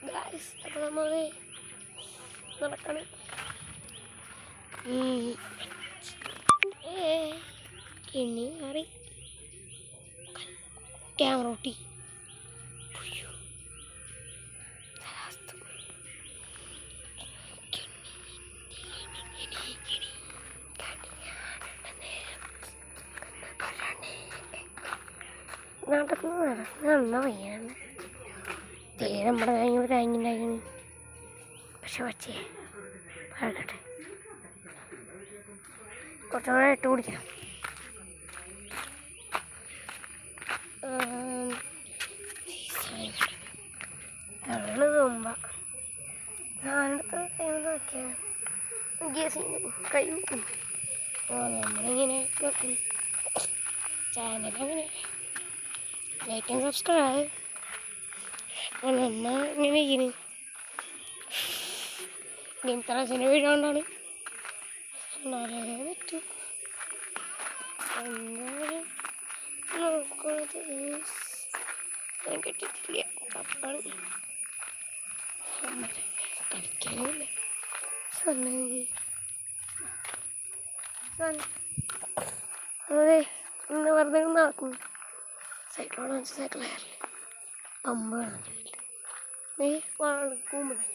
Guys അപ്പോൾ നമ്മൾ നടക്കണം. കിണ്ണി മാറി ക്യാമറ ഓട്ടി നടന്ന പയ്യാണ് നമ്മുടെ ഭയങ്കര തേങ്ങുണ്ടായിരുന്നു. പക്ഷെ വച്ചേ പഴകട്ടെ, കുറച്ചുകൂടെ ഇട്ട് കുടിക്കണം. അതാണ് തുമ്പ സാധനത്ത് നോക്കിയാൽ കൈ വെക്കും. നമ്മളിങ്ങനെ നോക്കും. ചാനലങ്ങനെ ലൈക്ക് ആൻഡ് സബ്സ്ക്രൈബ്. അപ്പോൾ നമ്മ ഇങ്ങനെ ഇരിക്കുന്നു. ഇങ്ങനത്തെ റസിൻ്റെ വീഡിയോ കൊണ്ടാണ് എന്നാലേ പറ്റും. എന്തായാലും നോക്കുന്നത് ഞാൻ കിട്ടിയിട്ടില്ല. കപ്പാണ് കളിക്കാനുമില്ല. അതെ ഇന്ന് വെറുതെ നടക്കുന്നു. സൈക്കിളോട് വെച്ച് സൈക്കിൾ കയറില്ല. പമ്പ് വേണം കൂമ്പുണ്ടായി.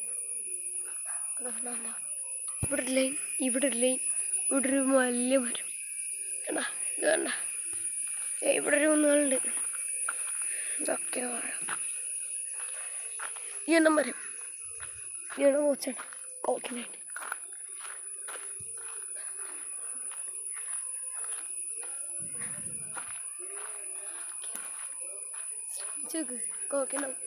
ഇവിടെ ഒരു ലൈൻ, ഇവിടെ ഒരു ലൈൻ, ഇവിടെ ഒരു വലിയ മരം കണ്ടാ. ഇത് കണ്ട ഇവിടെ ഒരു കുന്നുകളുണ്ട്. ഇതൊക്കെ വാഴ. ഈ എണ്ണം മരം, ഈ എണ്ണം കോച്ചാണ് കോക്കിനായിട്ട്. കോക്കിനാവും